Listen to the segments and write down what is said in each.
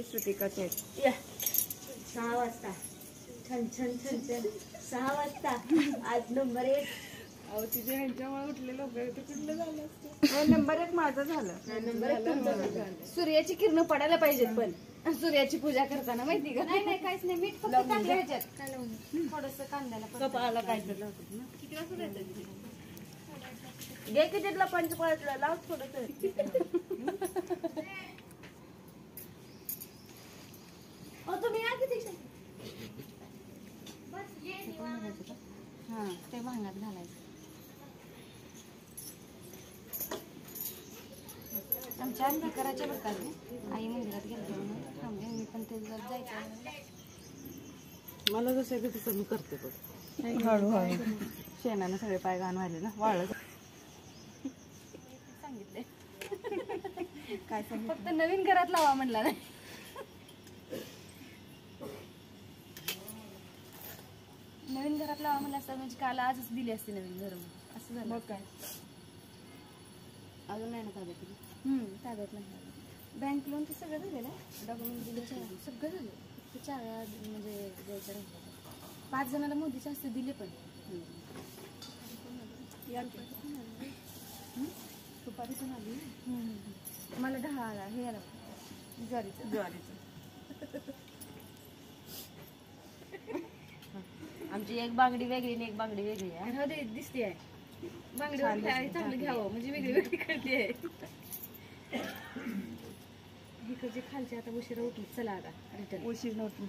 श्रुतिका 6 वाजता छन छन छन छन 6 वाजता आज नंबर 1. अहो तिथे ह्यांच्यामुळे उठले लोक ते कुठलं झालं असतं. नंबर 1 माझं झालं. नंबर 1 तुमचं झालं. सूर्याची किरण पडायला पाहिजेत पण सूर्याची पूजा करताना माहिती का. नाही नाही काहीच नाही. मीठ फक्त टाकलं ह्याच्यात थोडंसं कांद्याला कपाळाला काय केलं होतं ना. किती वाजता जायचं घे की तिथला पंचपाळातला लाव थोडं. तुम्ही या किती हा ते भांगात घालायचं. आमच्या आम्ही करायच्या बरं का आई मंदिरात गेलते म्हणून थांबले मी पण ते जायचं. मला जसं आहे तसं मी करते बघ हळूहळू. शेणानं सगळे पाय घाण व्हायले ना वाळलं. सांगितले काय सांगितलं फक्त नवीन घरात लावा म्हणला नाही. नवीन घरात लावा म्हणलं असतं म्हणजे काल आजच दिली असते नवीन घर असं झालं. काय अजून नाही ना ताब्यात दिली. ताब्यात नाही. बँक लोन ते सगळं झालेलं आहे. डॉक्युमेंट दिले सगळं झालं. ते 4 म्हणजे द्यायचं राहिलं. 5 जणांना मोदीचे हस्ते दिले पण. सुपारी पण आली. मला 10 आला. हे आला ज्वारीचं. आमची एक बांगडी वेगळी आणि एक बांगडी वेगळी आहे. दिसते आहे बांगडी चांगलं घ्यावं म्हणजे वेगळी वेगळी करते आहे. इकडचे खालचे आता उशिरा उठली. चला आता रिटर्न उशीर नव्हती.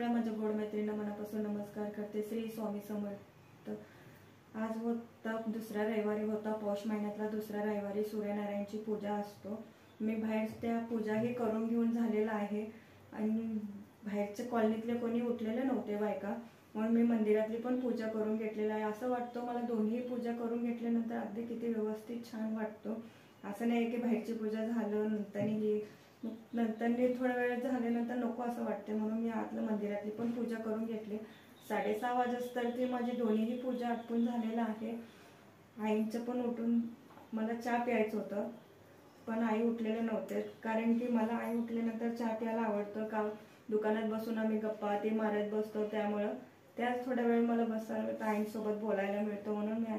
माझ्या गोड मैत्रिणींना मनापासून नमस्कार करते. श्री स्वामी समर्थ. आज होता दुसरा रविवारी होता. पौष महिन्यातला दुसरा रविवारी सूर्यनारायणची पूजा असतो. मी बाहेर त्या पूजाही करून घेऊन झालेला आहे आणि बाहेरच्या कॉलनीतले कोणी उठलेले नव्हते बायका म्हणून मी मंदिरातली पण पूजा करून घेतलेला आहे. असं वाटतं मला दोन्ही पूजा करून घेतल्यानंतर अगदी किती व्यवस्थित छान वाटतो. असं नाही की बाहेरची पूजा झालं नंतर थोड्या वेळ झाल्यानंतर नको असं वाटते म्हणून मी आतलं मंदिरातली पण पूजा करून घेतली. 6:30 वाजता ती माझी दोन्हीही पूजा आटपून झालेलं आहे. आईंचं पण उठून मला चहा प्यायचं होतं पण आई उठलेले नव्हते कारण की मला आई उठल्यानंतर चहा प्यायला आवडतं. का दुकानात बसून आम्ही गप्पा ते मारत बसतो त्यामुळं त्याच थोड्या वेळ मला बसायला आईंसोबत बोलायला मिळतं म्हणून मी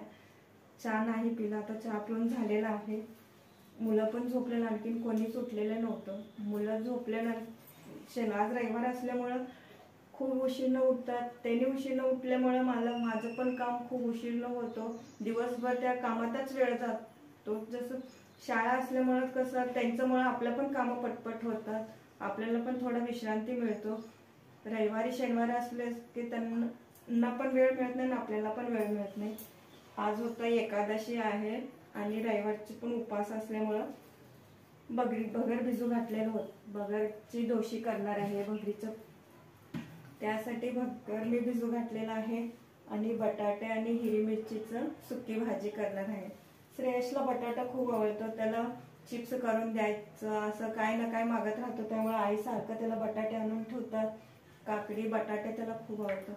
चहा नाही पिला. आता चहा पिऊन झालेला आहे. मुलं पण झोपलेलं आणखीन कोणीच उठलेलं नव्हतं. मुलं झोपल्यानंतर आज रविवार असल्यामुळं खूप उशीरनं उठतात. त्यांनी उशीरनं उठल्यामुळे माझं पण काम खूप उशीरनं होतो. दिवसभर त्या कामातच वेळ जातो. जसं शाळा असल्यामुळं कसं त्यांच्यामुळं आपल्या पण कामं पटपट होतात. आपल्याला पण थोडा विश्रांती मिळतो. रविवारी शनिवार असले की त्यांना पण वेळ मिळत नाही आणि आपल्याला पण वेळ मिळत नाही. आज होता एकादशी आहे आणि रविवारची पण उपवास असल्यामुळं भगर भिजू घातलेलं होत. भगरची दोशी करणार आहे भगरीचं. त्यासाठी भगर मी भिजू घातलेला आहे आणि बटाटे आणि हिरवी मिरचीचं सुकी भाजी करणार आहे. श्रेयसला बटाटा खूप आवडतो. त्याला चिप्स करून द्यायचं असं काय ना काय मागत राहतो त्यामुळे आई सारखं त्याला बटाटे आणून ठेवतात. काकडी बटाटे त्याला खूप आवडतो.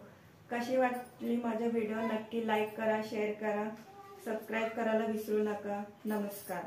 कशी वाटली माझा व्हिडिओ नक्की लाईक करा, शेअर करा, सबस्क्राईब करायला विसरू नका. नमस्कार.